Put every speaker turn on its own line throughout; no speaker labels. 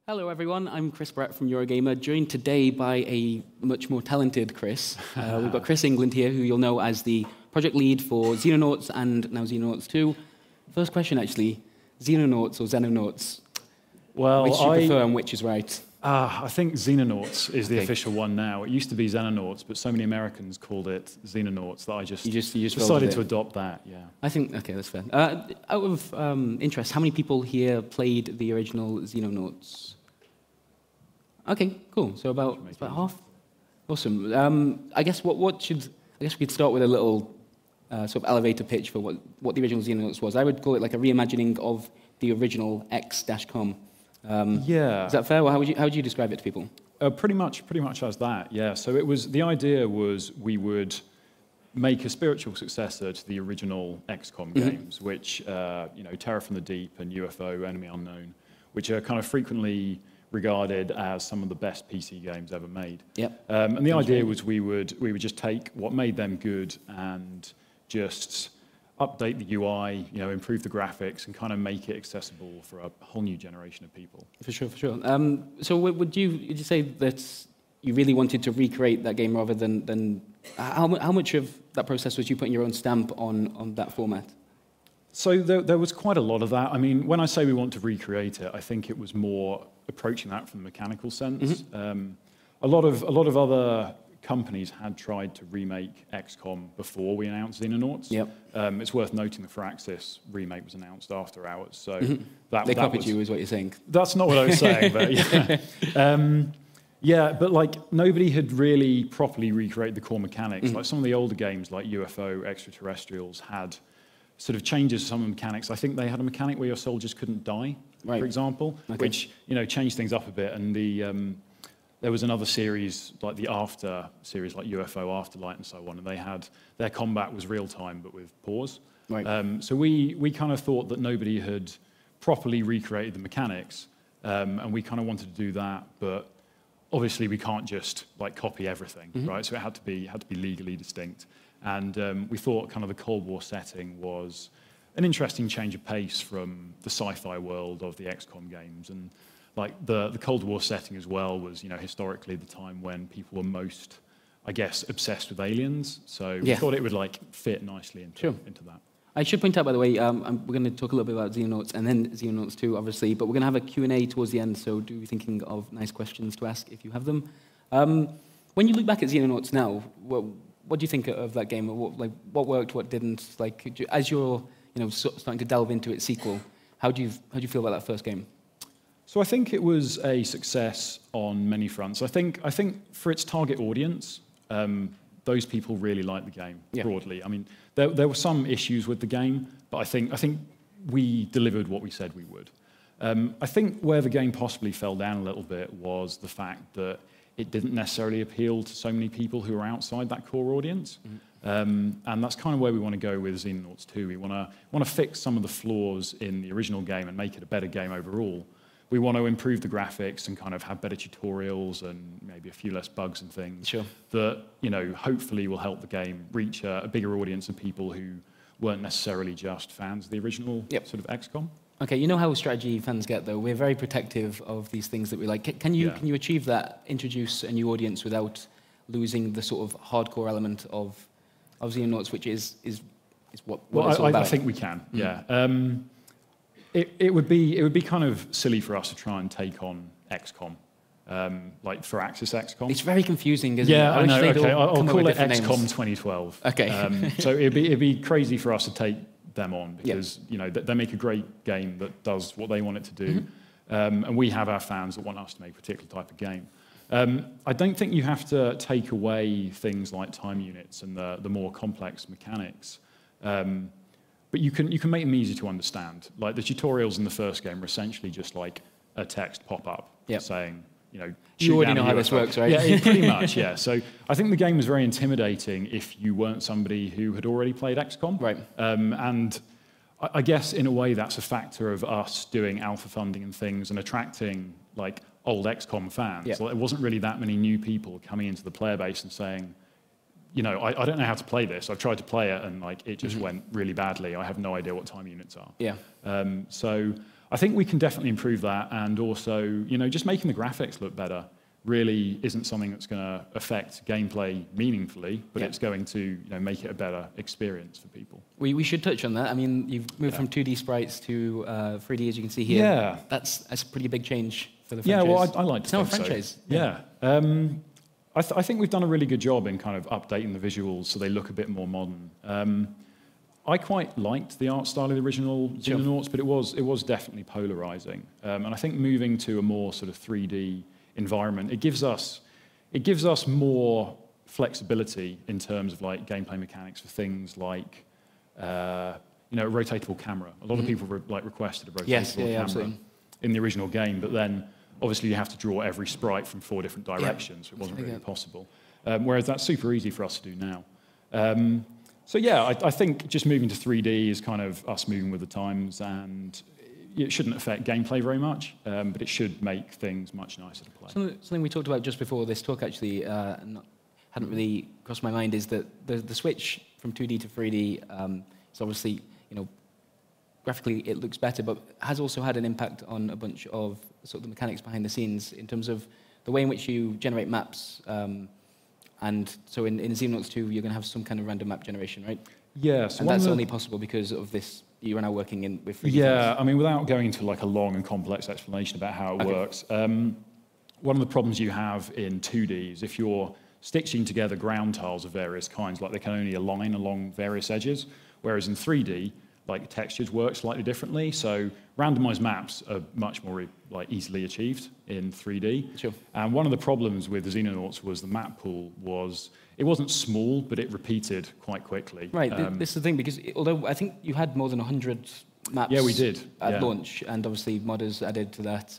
Hello everyone, I'm Chris Brett from Eurogamer, joined today by a much more talented Chris. We've got Chris England here, who you'll know as the project lead for Xenonauts and now Xenonauts 2. First question actually, Xenonauts or Xenonauts?
Well,
which do you prefer and which is right?
I think Xenonauts is the official one now. It used to be Xenonauts, but so many Americans called it Xenonauts that I just decided to adopt that, yeah.
I think, okay, that's fair. Out of interest, how many people here played the original Xenonauts? Okay, cool. So about half. Awesome. I guess we could start with a little sort of elevator pitch for what the original Xenonauts was. I would call it like a reimagining of the original X-com.
Yeah.
Is that fair? Or how would you describe it to people?
Pretty much as that. Yeah. So the idea was we would make a spiritual successor to the original XCOM games, which Terror from the Deep and UFO Enemy Unknown, which are kind of frequently regarded as some of the best PC games ever made.
Yep.
And the idea was we would just take what made them good and just update the UI, improve the graphics, and kind of make it accessible for a whole new generation of people.
For sure. So would you say that you really wanted to recreate that game rather than how much of that process was you putting your own stamp on that format?
So there was quite a lot of that. I mean, when I say we want to recreate it, I think it was more approaching that from the mechanical sense. A lot of other companies had tried to remake XCOM before we announced Xenonauts. Yep. It's worth noting the Firaxis remake was announced after ours. So
they copied you, is what you're saying.
That's not what I was saying, but yeah. Yeah, but like nobody had really properly recreated the core mechanics. Like some of the older games, like UFO Extraterrestrials, had sort of changes to some of the mechanics. I think they had a mechanic where your soldiers couldn't die, for example, which changed things up a bit. And there was another series, like the After series, like UFO Afterlight and so on, and they had their combat was real time but with pause. Right. So we kind of thought that nobody had properly recreated the mechanics, and we kind of wanted to do that, but obviously we can't just like copy everything, right? So it had to be legally distinct. And we thought kind of the Cold War setting was an interesting change of pace from the sci-fi world of the XCOM games. And like the Cold War setting as well was, historically the time when people were most, I guess, obsessed with aliens. So we thought it would like fit nicely into that.
I should point out, by the way, we're going to talk a little bit about Xenonauts and then Xenonauts 2, obviously, but we're going to have a Q&A towards the end, so do be thinking of nice questions to ask if you have them. When you look back at Xenonauts now, what do you think of that game? What worked, what didn't? Like, as you're starting to delve into its sequel, how do you feel about that first game?
So I think it was a success on many fronts. I think for its target audience, those people really liked the game broadly. I mean, there were some issues with the game, but I think we delivered what we said we would. I think where the game possibly fell down a little bit was the fact that it didn't necessarily appeal to so many people who are outside that core audience. And that's kind of where we want to go with Xenonauts 2. We want to fix some of the flaws in the original game and make it a better game overall. We want to improve the graphics and kind of have better tutorials and maybe a few less bugs and things that, hopefully will help the game reach a bigger audience of people who weren't necessarily just fans of the original sort of XCOM.
Okay, you know how strategy fans get, though. We're very protective of these things that we like. Can you achieve that, introduce a new audience without losing the sort of hardcore element of Xenonauts, which is what it's all about?
I think we can, yeah. It would be kind of silly for us to try and take on XCOM, like Firaxis XCOM.
It's very confusing, isn't it?
Yeah, I know. Okay, I'll call it XCOM 2012.
Okay.
So it'd be crazy for us to take them on because they make a great game that does what they want it to do, and we have our fans that want us to make a particular type of game. I don't think you have to take away things like time units and the more complex mechanics. But you can make them easy to understand. Like the tutorials in the first game are essentially just like a text pop-up saying,
you already know how this works, right?
Yeah, pretty much, yeah. So I think the game was very intimidating if you weren't somebody who had already played XCOM.
Right.
And I guess in a way that's a factor of us doing alpha funding and things and attracting like old XCOM fans. Like, there wasn't really that many new people coming into the player base and saying, I don't know how to play this. I've tried to play it and like it just went really badly. I have no idea what time units are.
Yeah.
So I think we can definitely improve that, and also, you know, just making the graphics look better really isn't something that's going to affect gameplay meaningfully, but it's going to, you know, make it a better experience for people.
We should touch on that. I mean, you've moved from 2D sprites to 3D, as you can see here.
Yeah.
That's a pretty big change for the franchise.
Yeah, well, I like to think
it's now a franchise.
So. Yeah. I think we've done a really good job in kind of updating the visuals so they look a bit more modern. I quite liked the art style of the original Xenonauts, but it was definitely polarizing. And I think moving to a more sort of 3D environment, it gives us more flexibility in terms of like gameplay mechanics for things like you know, a rotatable camera. A lot of people requested a rotatable camera in the original game, but then obviously you have to draw every sprite from 4 different directions. So it wasn't really possible. Whereas that's super easy for us to do now. So yeah, I think just moving to 3D is kind of us moving with the times, and it shouldn't affect gameplay very much, but it should make things much nicer to play.
Something we talked about just before this talk actually hadn't really crossed my mind is that the switch from 2D to 3D is obviously, you know, graphically it looks better, but has also had an impact on a bunch of sort of the mechanics behind the scenes in terms of the way in which you generate maps. And so in Xenonauts 2, you're going to have some kind of random map generation, right?
Yeah. So
and that's only possible because of this. You are now working with 3D.
Yeah, I mean, without going into like a long and complex explanation about how it works, one of the problems you have in 2D is if you're stitching together ground tiles of various kinds, like they can only align along various edges, whereas in 3D, like textures work slightly differently. So randomized maps are much more like easily achieved in 3D.
Sure.
And one of the problems with the Xenonauts was the map pool it wasn't small, but it repeated quite quickly.
Right. This is the thing, because although I think you had more than 100 maps.
Yeah, we did
at launch, and obviously modders added to that.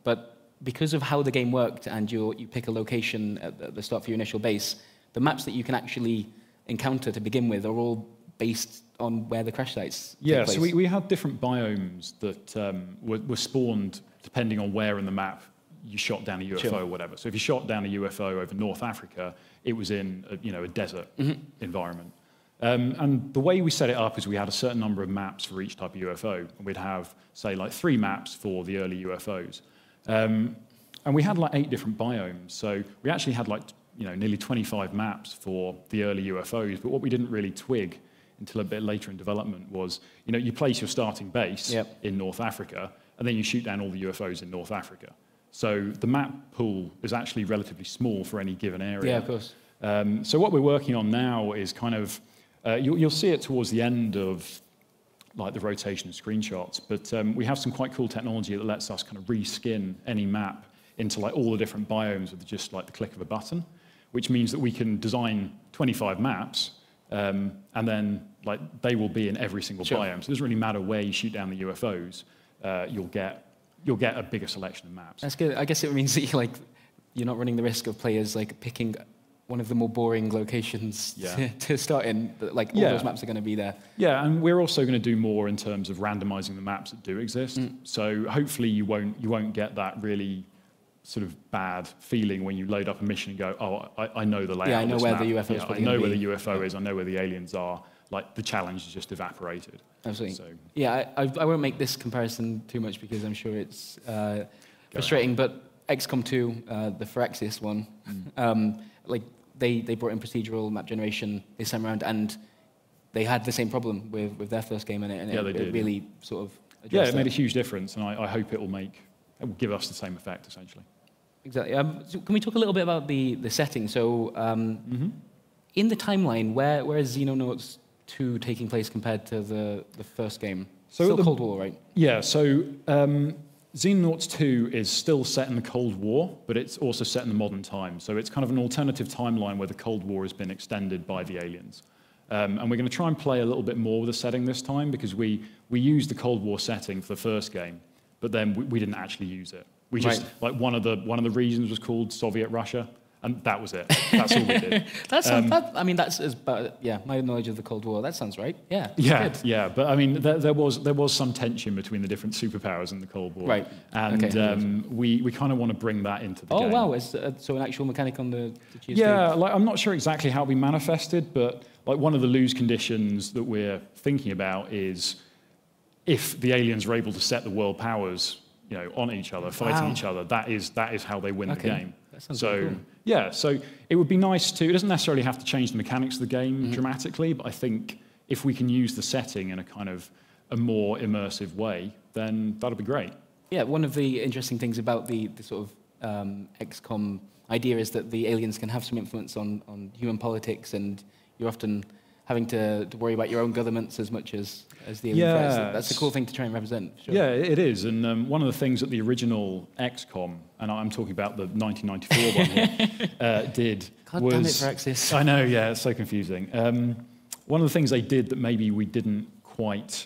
But because of how the game worked, and you pick a location at the start for your initial base, the maps that you can actually encounter to begin with are all based on where the crash sites take place.
So we had different biomes that were spawned depending on where in the map you shot down a UFO or whatever. So if you shot down a UFO over North Africa, it was in a desert environment. And the way we set it up is we had a certain number of maps for each type of UFO. And we'd have, say, like 3 maps for the early UFOs. And we had like 8 different biomes. So we actually had like nearly 25 maps for the early UFOs. But what we didn't really twig until a bit later in development was, you place your starting base in North Africa, and then you shoot down all the UFOs in North Africa. So the map pool is actually relatively small for any given area.
Yeah, of course.
So what we're working on now is kind of, you'll see it towards the end of like the rotation of screenshots, but we have some quite cool technology that lets us kind of reskin any map into like all the different biomes with just like the click of a button, which means that we can design 25 maps, and then like they will be in every single biome. So it doesn't really matter where you shoot down the UFOs, you'll get a bigger selection of maps.
That's good. I guess it means that you're not running the risk of players like picking one of the more boring locations to start in. Like all those maps are going to be there.
Yeah, and we're also going to do more in terms of randomizing the maps that do exist. So hopefully you won't get that really sort of bad feeling when you load up a mission and go, oh, I know the layout.
Yeah, I know
of this
where
map.
the UFO is.
I know where the UFO is. I know where the aliens are. Like the challenge is just evaporated.
Absolutely.
So,
yeah, I won't make this comparison too much because I'm sure it's frustrating. But XCOM 2, the Firaxis one, like they brought in procedural map generation this time around, and they had the same problem with their first game, and it really sort of addressed
it made a huge difference, and I hope it will give us the same effect essentially.
Exactly. So can we talk a little bit about the setting? So in the timeline, where is Xenonauts 2 taking place compared to the first game? So still Cold War, right?
Yeah, so Xenonauts 2 is still set in the Cold War, but it's also set in the modern time. So it's kind of an alternative timeline where the Cold War has been extended by the aliens. And we're going to try and play a little bit more with the setting this time, because we used the Cold War setting for the first game, but then we didn't actually use it. We just, like one of the regions was called Soviet Russia, and that was it. That's all we did.
That's my knowledge of the Cold War. That sounds right. Yeah.
Yeah. But I mean, there was some tension between the different superpowers in the Cold War.
Right.
And we kind of want to bring that into the game.
Oh wow! So an actual mechanic on the GSP?
Yeah. Like I'm not sure exactly how we manifested, but like one of the lose conditions that we're thinking about is if the aliens are able to set the world powers, on each other, fighting each other, that is how they win the game.
That sounds really cool.
Yeah, so it would be nice to. It doesn't necessarily have to change the mechanics of the game dramatically, but I think if we can use the setting in a kind of a more immersive way, then that'll be great.
Yeah, one of the interesting things about the sort of XCOM idea is that the aliens can have some influence on human politics, and you're often having to worry about your own governments as much as the alien threats. That's a cool thing to try and represent. Sure.
Yeah, it is. And one of the things that the original XCOM, and I'm talking about the 1994 one here, did
God
was...
damn it, Firaxis.
I know, yeah, it's so confusing. One of the things they did that maybe we didn't quite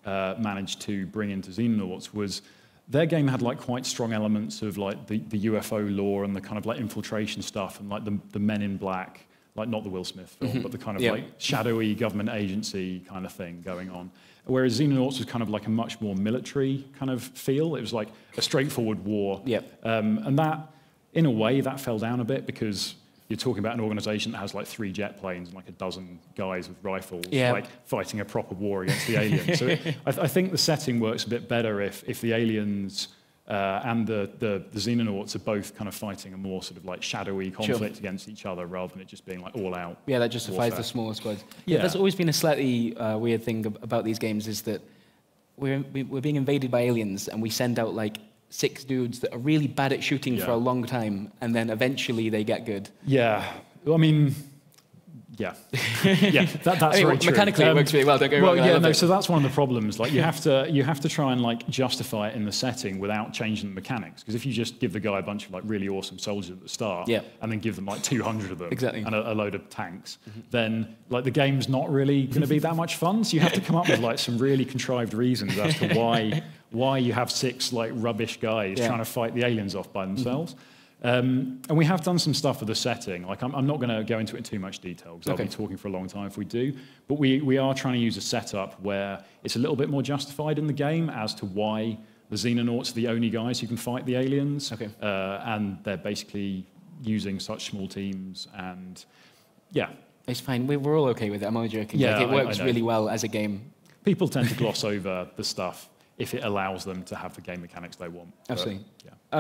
manage to bring into Xenonauts was their game had like quite strong elements of like the UFO lore and the kind of like infiltration stuff and like the Men in Black, like not the Will Smith film, but the kind of like shadowy government agency kind of thing going on. Whereas Xenonauts was kind of like a much more military kind of feel. It was like a straightforward war. And that, in a way, that fell down a bit because you're talking about an organization that has like 3 jet planes and like a dozen guys with rifles like fighting a proper war against the aliens. So I think the setting works a bit better if the aliens and the Xenonauts are both kind of fighting a more sort of like shadowy conflict against each other rather than it just being like all out.
Yeah, that justifies the smaller squads. Yeah, that's always been a slightly weird thing about these games is that we're being invaded by aliens and we send out like 6 dudes that are really bad at shooting for a long time, and then eventually they get good.
Yeah, I mean, that's very true.
Mechanically, it works really well. Don't get me wrong.
Well, yeah, so that's one of the problems. Like, you have to try and like justify it in the setting without changing the mechanics. Because if you just give the guy a bunch of like really awesome soldiers at the start, and then give them like 200 of them, and a load of tanks, then like the game's not really going to be that much fun. So you have to come up with like some really contrived reasons as to why you have 6 like rubbish guys trying to fight the aliens off by themselves. And we have done some stuff with the setting. Like I'm not going to go into it in too much detail because I'll be talking for a long time if we do. But we are trying to use a setup where it's a little bit more justified in the game as to why the Xenonauts are the only guys who can fight the aliens. And they're basically using such small teams. And
it's fine. We're all okay with it. I'm only joking.
Yeah,
like, it works really well as a game.
People tend to gloss over the stuff if it allows them to have the game mechanics they want.
Absolutely.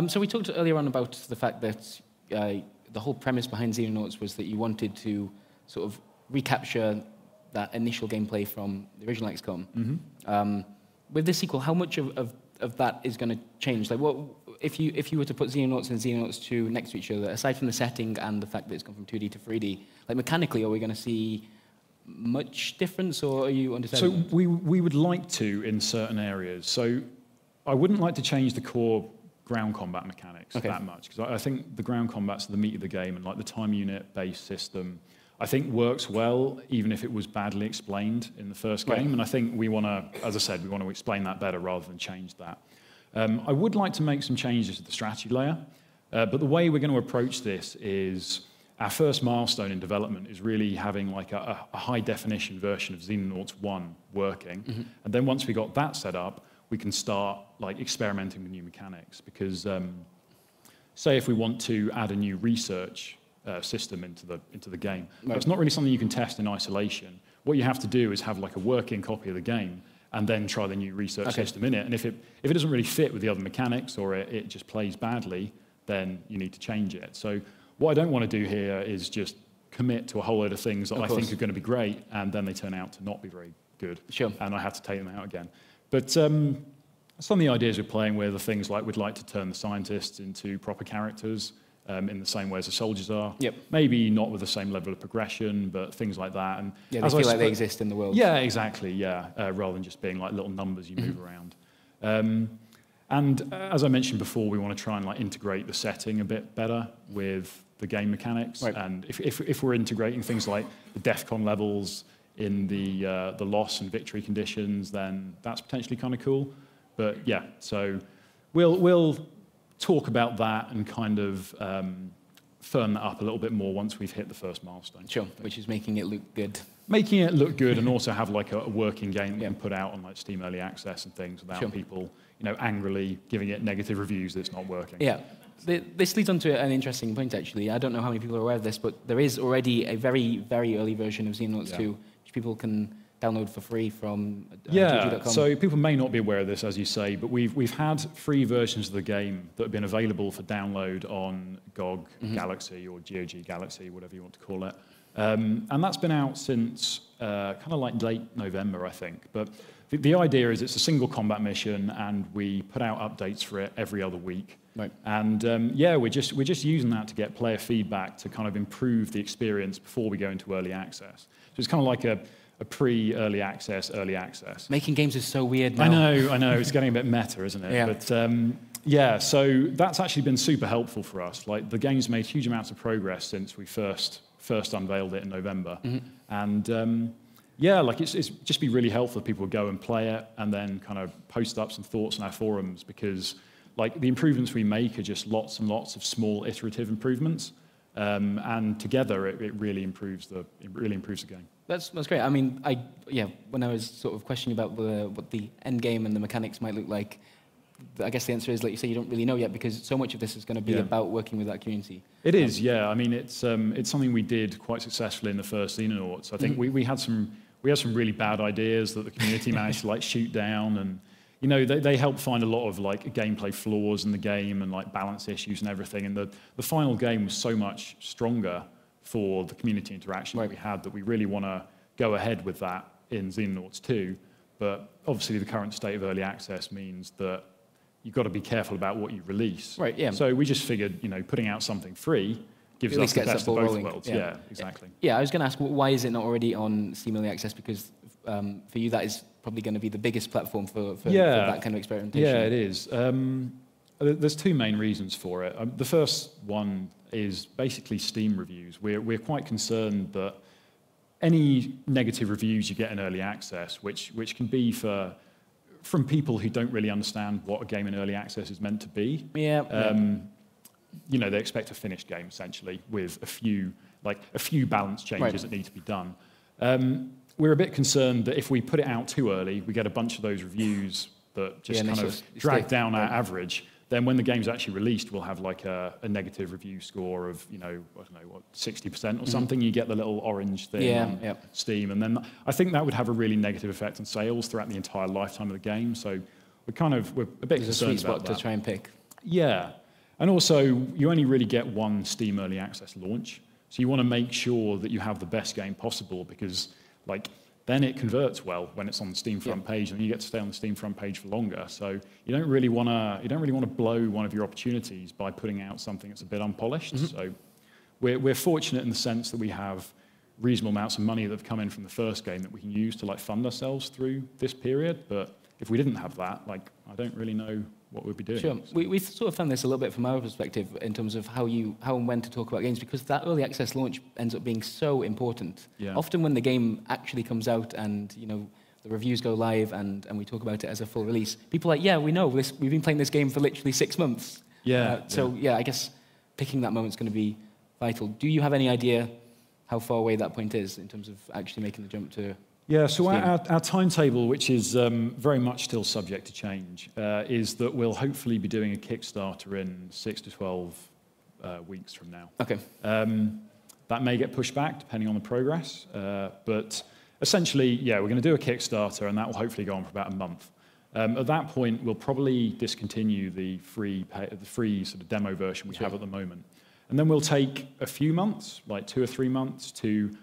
So we talked earlier on about the fact that the whole premise behind Xenonauts was that you wanted to sort of recapture that initial gameplay from the original XCOM. With this sequel, how much of that is going to change? Like, what if you were to put Xenonauts and Xenonauts 2 next to each other, aside from the setting and the fact that it's gone from 2D to 3D, like mechanically, are we going to see much difference, or are you undecided?
So we would like to in certain areas. So I wouldn't like to change the core ground combat mechanics that much, because I think the ground combat's the meat of the game, and like the time unit based system I think works well, even if it was badly explained in the first game. And I think we want to, as I said, we want to explain that better rather than change that. I would like to make some changes to the strategy layer, but the way we're going to approach this is our first milestone in development is really having like a high-definition version of Xenonauts 1 working. And then once we got that set up, we can start like experimenting with new mechanics. Because say if we want to add a new research system into the game, it's not really something you can test in isolation. What you have to do is have like a working copy of the game and then try the new research system in it. And if it doesn't really fit with the other mechanics, or it just plays badly, then you need to change it. So what I don't want to do here is just commit to a whole load of things that I think are going to be great, and then they turn out to not be very good. And I have to take them out again. But some of the ideas we're playing with are things like we'd like to turn the scientists into proper characters in the same way as the soldiers are. Maybe not with the same level of progression, but things like that. And
they feel like they exist in the world.
Yeah, exactly, rather than just being like little numbers you move around. And as I mentioned before, we want to try and like integrate the setting a bit better with the game mechanics. And if we're integrating things like the DEFCON levels in the loss and victory conditions, then that's potentially kind of cool. But yeah, so we'll talk about that and kind of firm that up a little bit more once we've hit the first milestone.
Which is making it look good.
Making it look good, and also have like a working game that we can put out on like Steam Early Access and things without people, angrily giving it negative reviews that it's not working.
Yeah. This leads on to an interesting point, actually. I don't know how many people are aware of this, but there is already a very, very early version of Xenonauts 2, which people can download for free from
Yeah,
GG.com?
so people may not be aware of this, as you say, but we've had free versions of the game that have been available for download on GOG Galaxy or GOG Galaxy, whatever you want to call it. And that's been out since kind of like late November, I think. But the idea is it's a single combat mission, and we put out updates for it every other week.
Right.
And yeah, we're just using that to get player feedback to kind of improve the experience before we go into early access. So it's kind of like a pre-early access, early access.
Making games is so weird now.
I know. It's getting a bit meta, isn't it?
Yeah.
But yeah, so that's actually been super helpful for us. Like, the game's made huge amounts of progress since we first unveiled it in November. And yeah, like it's just be really helpful if people would go and play it and then kind of post up some thoughts on our forums, because like the improvements we make are just lots and lots of small iterative improvements. And together it really improves the game.
That's great. I mean, when I was sort of questioning about what the end game and the mechanics might look like, I guess the answer is, like you say, you don't really know yet, because so much of this is going to be about working with that community.
It is, yeah. I mean, it's something we did quite successfully in the first Xenonauts. I think we had some really bad ideas that the community managed to like shoot down, and you know, they helped find a lot of like gameplay flaws in the game and like balance issues and everything. And the final game was so much stronger for the community interaction that we had, that we really want to go ahead with that in Xenonauts 2. But obviously the current state of early access means that you've got to be careful about what you release.
Right, yeah.
So we just figured, you know, putting out something free gives us the best of both worlds. Yeah, exactly.
Yeah, I was going to ask, why is it not already on Steam Early Access? Because for you, that is probably going to be the biggest platform for that kind of experimentation.
Yeah, it is. There's two main reasons for it. The first one is basically Steam reviews. We're quite concerned that any negative reviews you get in early access, which can be from people who don't really understand what a game in early access is meant to be. You know, they expect a finished game essentially with a few balance changes that need to be done. We're a bit concerned that if we put it out too early, we get a bunch of those reviews that just kind of drag down our average. Then when the game's actually released, we'll have like a negative review score of, you know, I don't know, what, 60% or something. You get the little orange thing on Steam. And then I think that would have a really negative effect on sales throughout the entire lifetime of the game. So we're a bit concerned about that.
There's a sweet spot to try and pick.
Yeah. And also, you only really get one Steam Early Access launch. So you want to make sure that you have the best game possible, because like, then it converts well when it's on the Steam front page, and you get to stay on the Steam front page for longer. So you don't really want to blow one of your opportunities by putting out something that's a bit unpolished. So we're fortunate in the sense that we have reasonable amounts of money that have come in from the first game that we can use to like fund ourselves through this period. But if we didn't have that, like, I don't really know what we'd be doing.
Sure. So. We sort of found this a little bit from our perspective in terms of how and when to talk about games, because that early access launch ends up being so important.
Yeah.
Often when the game actually comes out and, you know, the reviews go live and we talk about it as a full release, people are like, yeah, we know this. We've been playing this game for literally 6 months. So I guess picking that moment is going to be vital. Do you have any idea how far away that point is in terms of actually making the jump to?
Yeah, so our timetable, which is very much still subject to change, is that we'll hopefully be doing a Kickstarter in 6 to 12 weeks from now.
Okay.
That may get pushed back depending on the progress, but essentially, yeah, we're going to do a Kickstarter, and that will hopefully go on for about a month. At that point, we'll probably discontinue the free sort of demo version we have at the moment, and then we'll take a few months, like 2 or 3 months, to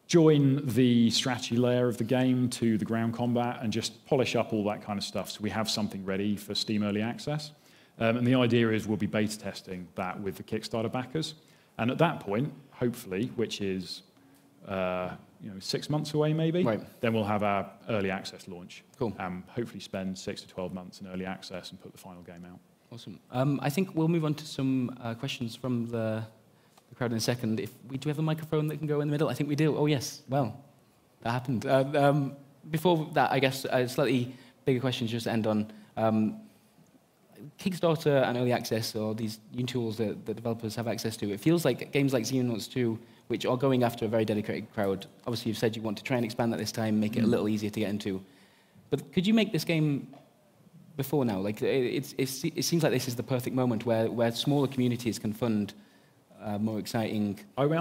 join the strategy layer of the game to the ground combat and just polish up all that kind of stuff so we have something ready for Steam Early Access. And the idea is we'll be beta testing that with the Kickstarter backers. And at that point, hopefully, which is 6 months away maybe, then we'll have our early access launch.
Cool.
Hopefully spend 6 to 12 months in early access and put the final game out.
Awesome. I think we'll move on to some questions from the crowd in a second. Do we have a microphone that can go in the middle? I think we do. Oh, yes. Well, that happened. Before that, I guess a slightly bigger question just to end on. Kickstarter and early access, or these new tools that the developers have access to, it feels like games like Xenonauts 2, which are going after a very dedicated crowd. Obviously, you've said you want to try and expand that this time, make it a little easier to get into. But could you make this game before now? Like, it seems like this is the perfect moment where smaller communities can fund more exciting.
I would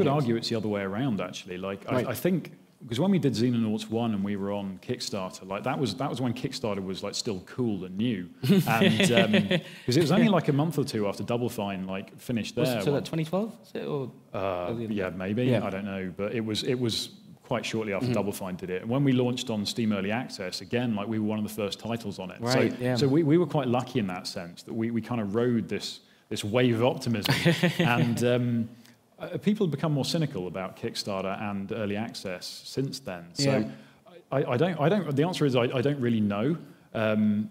argue it's the other way around, actually. Like, I think because when we did Xenonauts 1 and we were on Kickstarter, like that was when Kickstarter was like still cool and new, and because it was only like a month or two after Double Fine like finished there.
So that 2012, is it, or
yeah, maybe, yeah. I don't know, but it was quite shortly after Double Fine did it. And when we launched on Steam Early Access, again, like we were one of the first titles on it.
Right,
so we were quite lucky in that sense that we kind of rode this wave of optimism, and people have become more cynical about Kickstarter and Early Access since then. So I don't. The answer is I don't really know. I'm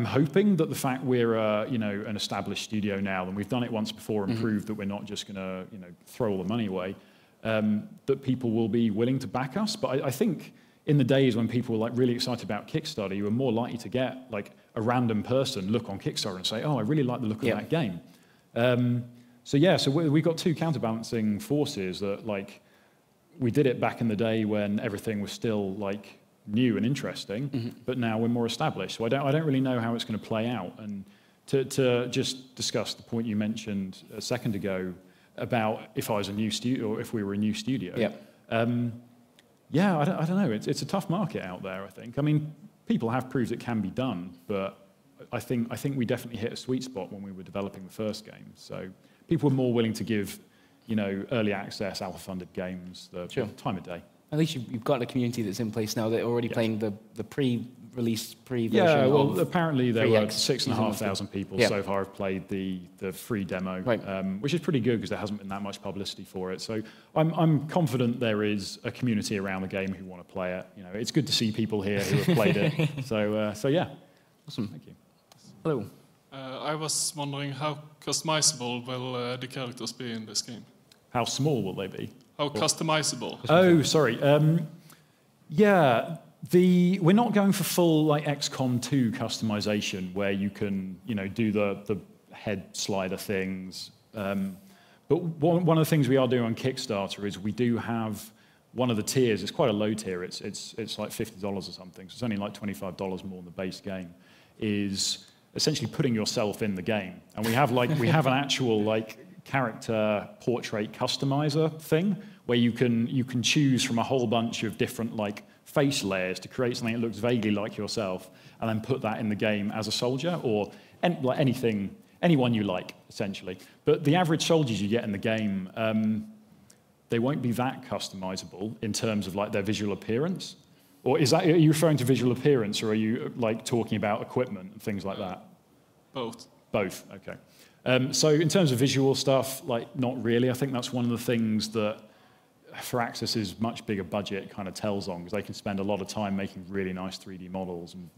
hoping that the fact we're an established studio now, and we've done it once before and proved that we're not just going to throw all the money away, that people will be willing to back us. But I think in the days when people were like really excited about Kickstarter, you were more likely to get like a random person look on Kickstarter and say, "Oh, I really like the look of that game." So we've got two counterbalancing forces that like we did it back in the day when everything was still like new and interesting, but now we're more established. So I don't really know how it's going to play out. And to just discuss the point you mentioned a second ago about if I was a new studio or if we were a new studio. I don't know. It's a tough market out there, I think. I mean, people have proved it can be done, but I think we definitely hit a sweet spot when we were developing the first game. So people were more willing to give, early access, alpha-funded games the time of day.
At least you've got a community that's in place now that are already playing the pre-release, pre-version.
Yeah, well, apparently there were 6,500 people so far have played the free demo, which is pretty good because there hasn't been that much publicity for it. So I'm confident there is a community around the game who want to play it. It's good to see people here who have played it. So yeah.
Awesome.
Thank you.
Hello.
I was wondering how customizable will the characters be in this game?
How small will they be?
How customizable?
Oh, sorry. We're not going for full like XCOM 2 customization where you can, do the head slider things. But one of the things we are doing on Kickstarter is we do have one of the tiers. It's quite a low tier. It's like $50 or something. So it's only like $25 more than the base game. Is essentially putting yourself in the game, and we have an actual like character portrait customizer thing where you can choose from a whole bunch of different like face layers to create something that looks vaguely like yourself, and then put that in the game as a soldier or anyone you like essentially. But the average soldiers you get in the game, they won't be that customizable in terms of like their visual appearance. Or are you referring to visual appearance, or are you like talking about equipment and things like that?
Both.
Both, okay. So in terms of visual stuff, like not really. I think that's one of the things that Firaxis's much bigger budget kind of tells on, because they can spend a lot of time making really nice 3D models, and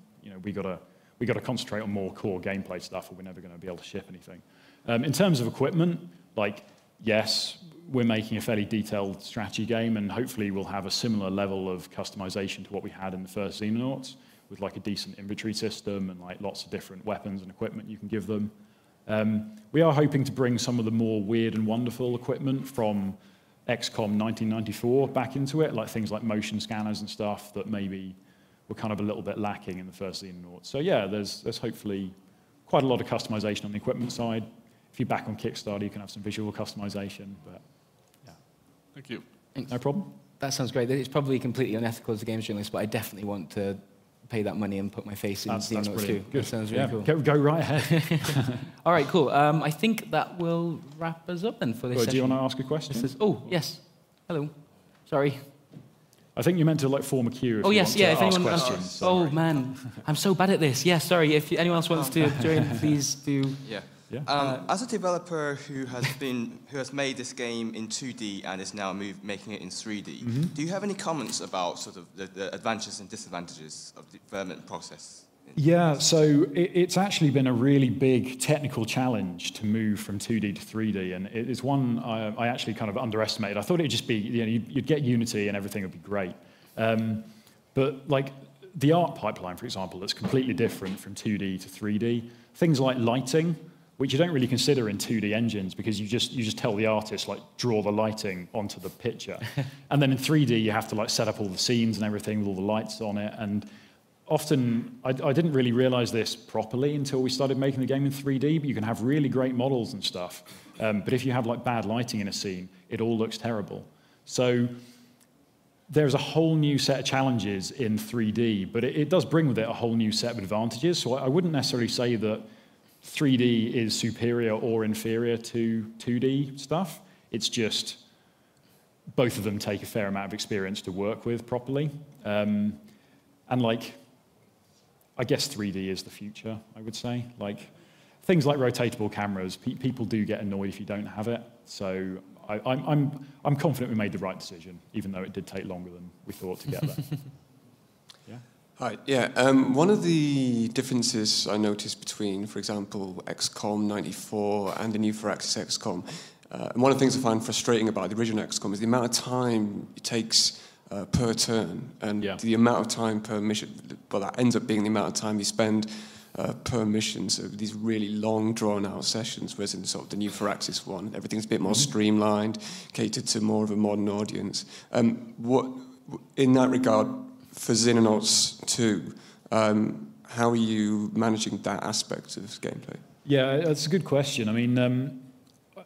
we got to concentrate on more core gameplay stuff, or we're never going to be able to ship anything. In terms of equipment, like yes, we're making a fairly detailed strategy game, and hopefully we'll have a similar level of customization to what we had in the first Xenonauts, with like a decent inventory system and like lots of different weapons and equipment you can give them. We are hoping to bring some of the more weird and wonderful equipment from XCOM 1994 back into it, like things like motion scanners and stuff that maybe were kind of a little bit lacking in the first Xenonauts. So yeah, there's hopefully quite a lot of customization on the equipment side. If you're back on Kickstarter, you can have some visual customization, but yeah.
Thank you.
Thanks.
No problem.
That sounds great. It's probably completely unethical as a games journalist, but I definitely want to pay that money and put my face in Xenonauts too.
Good.
That sounds really cool.
Go right ahead.
All right, cool. I think that will wrap us up then for this session.
Do you want to ask a question?
Oh, yes. Hello. Sorry.
I think you meant to like form a queue.
Oh, yes, yeah. If anyone
questions.
Oh, man. I'm so bad at this. Yeah, sorry. If anyone else wants to join, please do.
Yeah.
Yeah.
As a developer who has made this game in 2D and is now making it in 3D, do you have any comments about sort of the advantages and disadvantages of the development process?
Yeah, so it's actually been a really big technical challenge to move from 2D to 3D, and it is one I actually kind of underestimated. I thought it would just be, you'd get Unity and everything would be great. But like the art pipeline, for example, that's completely different from 2D to 3D. Things like lighting, which you don't really consider in 2D engines because you just tell the artist, like, draw the lighting onto the picture. And then in 3D, you have to, like, set up all the scenes and everything with all the lights on it. And often, I didn't really realize this properly until we started making the game in 3D, but you can have really great models and stuff. But if you have, like, bad lighting in a scene, it all looks terrible. So there's a whole new set of challenges in 3D, but it does bring with it a whole new set of advantages. So I wouldn't necessarily say that 3D is superior or inferior to 2D stuff. It's just both of them take a fair amount of experience to work with properly. And like, I guess 3D is the future, I would say. Like, things like rotatable cameras, people do get annoyed if you don't have it. So I'm confident we made the right decision, even though it did take longer than we thought to get there. Yeah.
Hi. Yeah. One of the differences I noticed between, for example, XCOM 94 and the new Firaxis XCOM, and one of the things I find frustrating about the original XCOM is the amount of time it takes per turn, and the amount of time per mission. Well, that ends up being the amount of time you spend per mission. So these really long, drawn-out sessions, whereas in sort of the new Firaxis one, everything's a bit more streamlined, catered to more of a modern audience. What, in that regard, for Xenonauts 2, how are you managing that aspect of gameplay? Yeah,
that's a good question. I mean,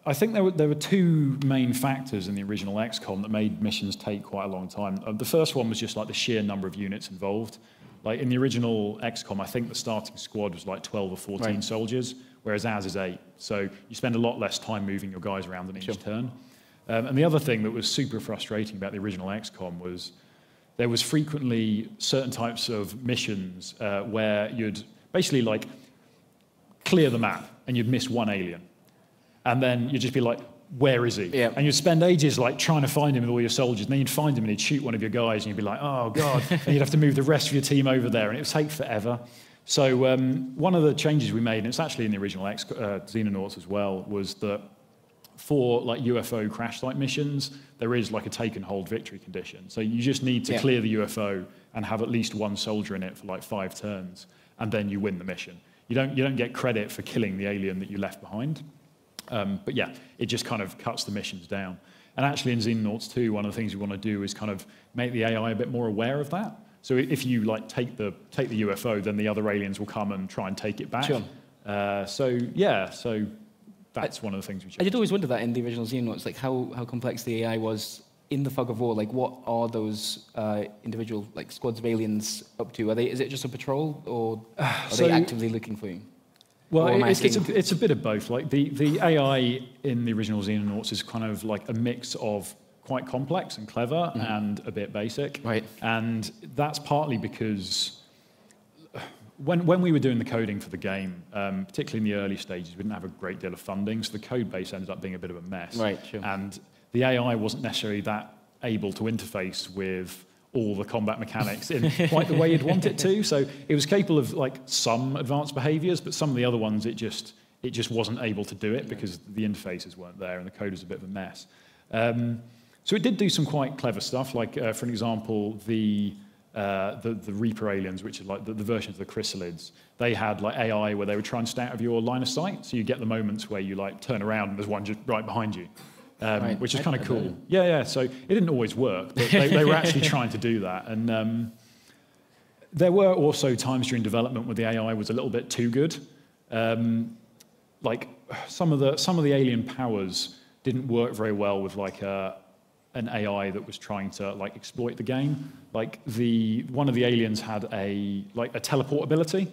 I think there were two main factors in the original XCOM that made missions take quite a long time. The first one was just like the sheer number of units involved. Like in the original XCOM, I think the starting squad was like 12 or 14 soldiers, whereas ours is 8. So you spend a lot less time moving your guys around in each turn. And the other thing that was super frustrating about the original XCOM was there was frequently certain types of missions where you'd basically like clear the map and you'd miss one alien. And then you'd just be like, where is he? Yeah. And you'd spend ages like trying to find him with all your soldiers, and then you'd find him and he'd shoot one of your guys, and you'd be like, oh God, and you'd have to move the rest of your team over there, and it would take forever. So one of the changes we made, and it's actually in the original Xenonauts as well, was that for like UFO crash site missions, there is like a take and hold victory condition. So you just need to clear the UFO and have at least one soldier in it for like 5 turns, and then you win the mission. You don't get credit for killing the alien that you left behind. But yeah, it just kind of cuts the missions down. And actually in Xenonauts 2, one of the things we want to do is kind of make the AI a bit more aware of that. So if you like take the UFO, then the other aliens will come and try and take it back. Sure. So that's one of the things we changed.
I did always wonder that in the original Xenonauts, like how complex the AI was in the fog of war. Like what are those individual like squads of aliens up to? Is it just a patrol, or are they actively looking for you?
Well, it's a bit of both. Like the AI in the original Xenonauts is kind of like a mix of quite complex and clever and a bit basic. Right. And that's partly because when we were doing the coding for the game, particularly in the early stages, we didn't have a great deal of funding, so the code base ended up being a bit of a mess. Right, sure. And the AI wasn't necessarily that able to interface with all the combat mechanics in quite the way you'd want it to. So it was capable of like some advanced behaviors, but some of the other ones it just wasn't able to do it because the interfaces weren't there and the code was a bit of a mess. So it did do some quite clever stuff, like for an example, the Reaper aliens, which are like the versions of the chrysalids, they had like AI where they would try and stay out of your line of sight. So you get the moments where you like turn around and there's one just right behind you. Which is kind of cool. Yeah. So it didn't always work, but they were actually trying to do that. And there were also times during development where the AI was a little bit too good. Like some of the alien powers didn't work very well with like an AI that was trying to like exploit the game. Like one of the aliens had a teleport ability,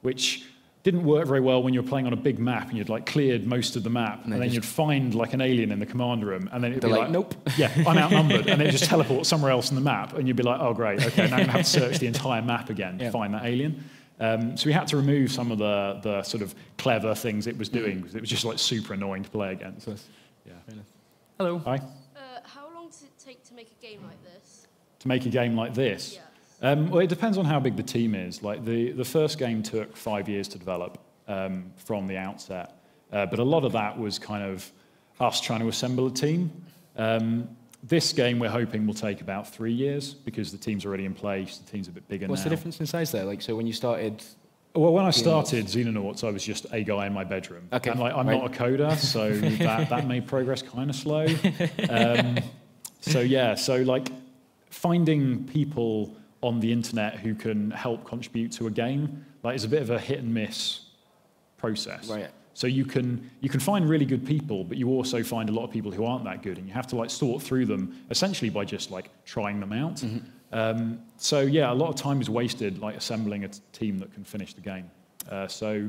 which didn't work very well when you were playing on a big map and you'd like cleared most of the map, and then you'd find like an alien in the command room, and then it'd be like, nope, yeah, I'm outnumbered, and then it just teleport somewhere else on the map, and you'd be like, oh great, okay, now I'm gonna have to search the entire map again to find that alien. So we had to remove some of the sort of clever things it was doing because it was just like super annoying to play against. Yeah.
Hello.
Hi.
How long does it take to make a game like this?
To make a game like this?
Yeah.
Well, it depends on how big the team is. Like the first game took 5 years to develop from the outset, but a lot of that was kind of us trying to assemble a team. This game we're hoping will take about 3 years because the team's already in place. The team's a bit bigger now.
What's the difference in size there? Like, so when you started?
Well, when I started Xenonauts, I was just a guy in my bedroom. Okay. And like, I'm not a coder, so that made progress kind of slow. So like finding people on the internet who can help contribute to a game, like, is a bit of a hit and miss process. Right. So you can find really good people, but you also find a lot of people who aren't that good, and you have to like sort through them essentially by just like trying them out. So yeah, a lot of time is wasted like assembling a team that can finish the game. So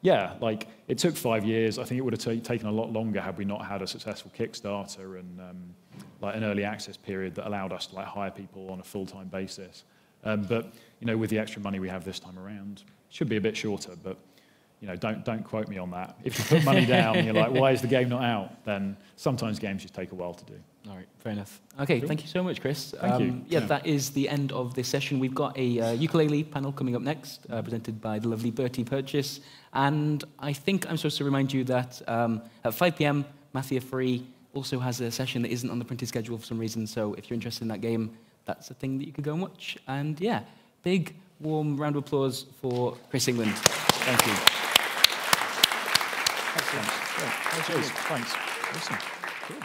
yeah, like it took 5 years. I think it would have taken a lot longer had we not had a successful Kickstarter and like an early access period that allowed us to like hire people on a full-time basis. But you know, with the extra money we have this time around, it should be a bit shorter. But you know, don't quote me on that. If you put money down and you're like, why is the game not out? Then sometimes games just take a while to do.
All right, fair enough. Okay,
Cool.
thank you so much, Chris.
Thank you.
Yeah, that is the end of this session. We've got a ukulele panel coming up next, presented by the lovely Bertie Purchase. And I think I'm supposed to remind you that at 5 p.m., Mafia Free also has a session that isn't on the printed schedule for some reason. So if you're interested in that game, that's a thing that you could go and watch. And yeah, big, warm round of applause for Chris England. Thank you.
Excellent. Great. Cheers. Thanks. Awesome. Cool.